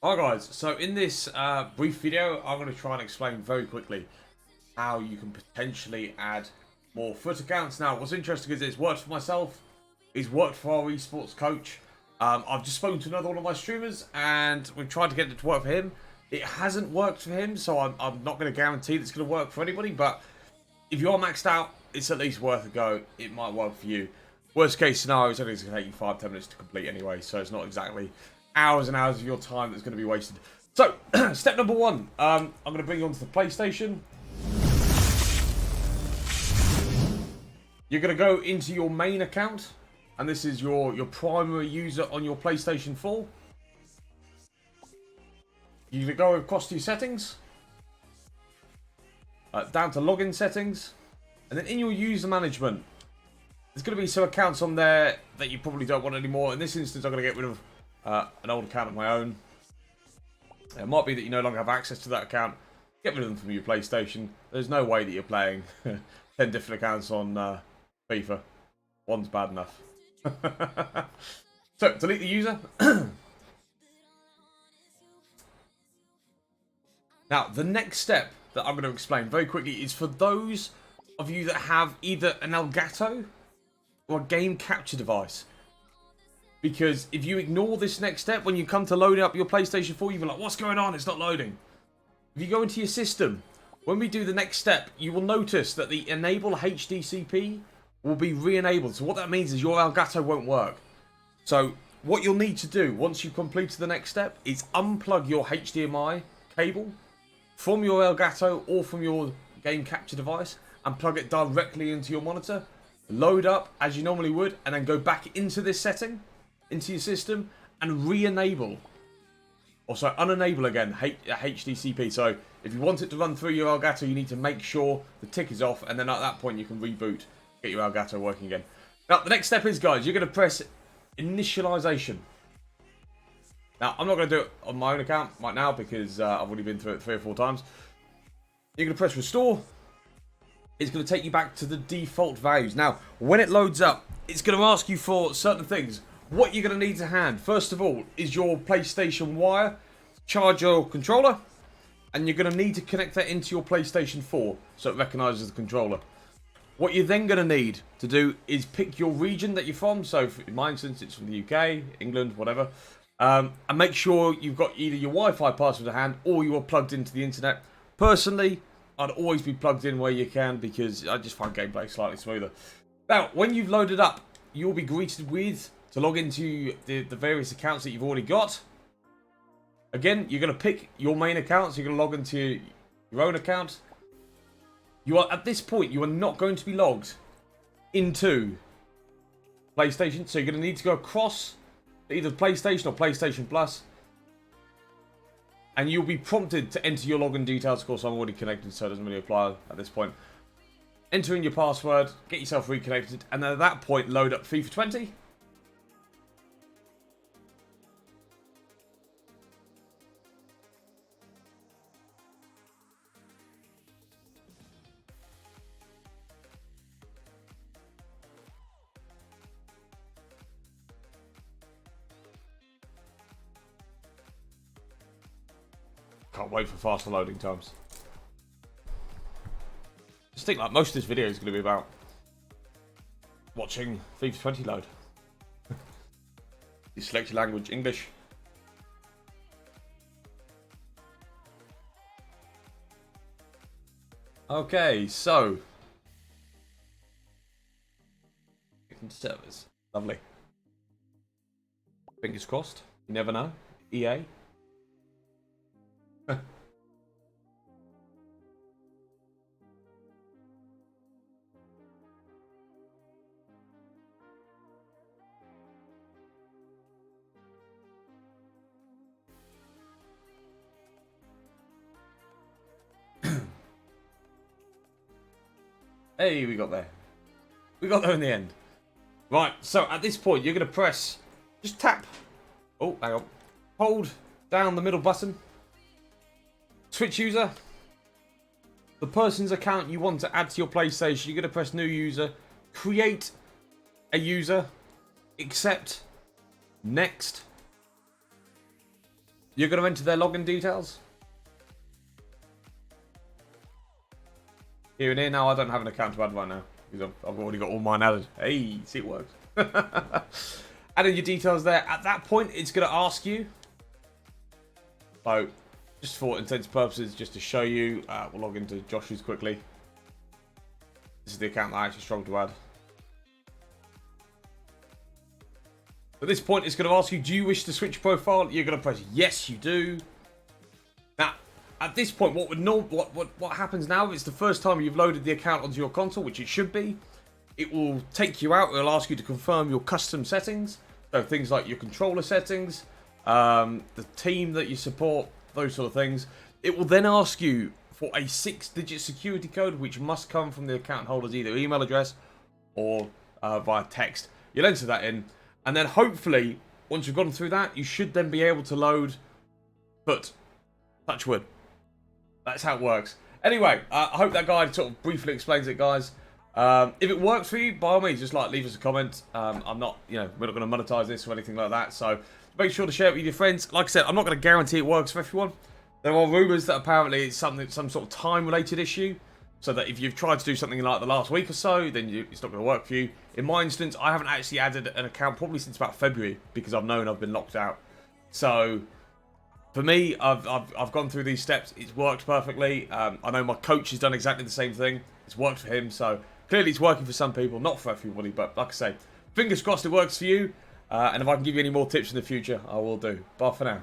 Hi guys, so in this brief video I'm going to try and explain very quickly how you can potentially add more foot accounts. Now what's interesting is it's worked for myself, it's worked for our esports coach. I've just spoken to another one of my streamers and we've tried to get it to work for him. It hasn't worked for him, so I'm not going to guarantee that it's going to work for anybody, but if you're maxed out, it's at least worth a go. It might work for you. Worst case scenario, it's only going to take you 5-10 minutes to complete anyway, so it's not exactly hours and hours of your time that's going to be wasted. So, step number one, I'm going to bring you onto the PlayStation. You're going to go into your main account, and this is your primary user on your PlayStation 4. You're going to go across to your settings, down to login settings, and then in your user management, there's going to be some accounts on there that you probably don't want anymore. In this instance, I'm going to get rid of an old account of my own. It might be that you no longer have access to that account. Get rid of them from your PlayStation. There's no way that you're playing 10 different accounts on FIFA. One's bad enough. So, delete the user. Now, the next step that I'm going to explain very quickly is for those of you that have either an Elgato or a game capture device. Because if you ignore this next step, when you come to load up your PlayStation 4, you'll be like, what's going on? It's not loading. If you go into your system, when we do the next step, you will notice that the enable HDCP will be re-enabled. So what that means is your Elgato won't work. So what you'll need to do once you've completed the next step is unplug your HDMI cable from your Elgato or from your game capture device and plug it directly into your monitor. Load up as you normally would and then go back into this setting, into your system, and re-enable, or sorry, unenable again HDCP. So if you want it to run through your Elgato, you need to make sure the tick is off, and then at that point you can reboot, get your Elgato working again. Now the next step is, guys, you're going to press Initialisation. Now I'm not going to do it on my own account right now because I've already been through it 3 or 4 times. You're going to press Restore. It's going to take you back to the default values. Now when it loads up, it's going to ask you for certain things. What you're going to need to hand, first of all, is your PlayStation wire, charge your controller, and you're going to need to connect that into your PlayStation 4 so it recognises the controller. What you're then going to need to do is pick your region that you're from. So in my instance, it's from the UK, England, whatever. And make sure you've got either your Wi-Fi password to hand or you are plugged into the internet. Personally, I'd always be plugged in where you can because I just find gameplay slightly smoother. Now, when you've loaded up, you'll be greeted with to log into the various accounts that you've already got. Again, you're going to pick your main account, so you're going to log into your own account. You are, at this point, you are not going to be logged into PlayStation, so you're going to need to go across to either PlayStation or PlayStation Plus, and you'll be prompted to enter your login details. Of course, I'm already connected, so it doesn't really apply at this point. Enter in your password, get yourself reconnected, and then at that point, load up FIFA 20. Can't wait for faster loading times. Just think like most of this video is going to be about watching FIFA 20 load. You select your language, English. Okay, so into servers. Lovely. Fingers crossed. You never know. EA. Hey, we got there. We got there in the end. Right, so at this point, you're going to press, just tap. Oh, hang on. Hold down the middle button. Switch user. The person's account you want to add to your PlayStation, you're going to press new user. Create a user. Accept. Next. You're going to enter their login details. Here and here. Now I don't have an account to add right now because I've already got all mine added. Hey, see, it works. Adding your details there. At that point, it's going to ask you. So, just for intents and purposes, just to show you, we'll log into Josh's quickly. This is the account that I actually struggled to add. At this point, it's going to ask you, do you wish to switch profile? You're going to press yes, you do. Now, at this point, what happens now? It's the first time you've loaded the account onto your console, which it should be. It will take you out. It'll ask you to confirm your custom settings. So things like your controller settings, the team that you support, those sort of things. It will then ask you for a 6-digit security code, which must come from the account holder's either email address or via text. You'll enter that in, and then hopefully, once you've gone through that, you should then be able to load Foot. Touch wood. That's how it works. Anyway, I hope that guide sort of briefly explains it, guys. If it works for you, by all means, just leave us a comment. I'm not, we're not going to monetize this or anything like that. So make sure to share it with your friends. Like I said, I'm not going to guarantee it works for everyone. There are rumours that apparently it's some sort of time-related issue. So that if you've tried to do something like the last week or so, then it's not going to work for you. In my instance, I haven't actually added an account probably since about February because I've known I've been locked out. So for me, I've gone through these steps. It's worked perfectly. I know my coach has done exactly the same thing. It's worked for him. So clearly it's working for some people, not for everybody. But like I say, fingers crossed it works for you. And if I can give you any more tips in the future, I will do. Bye for now.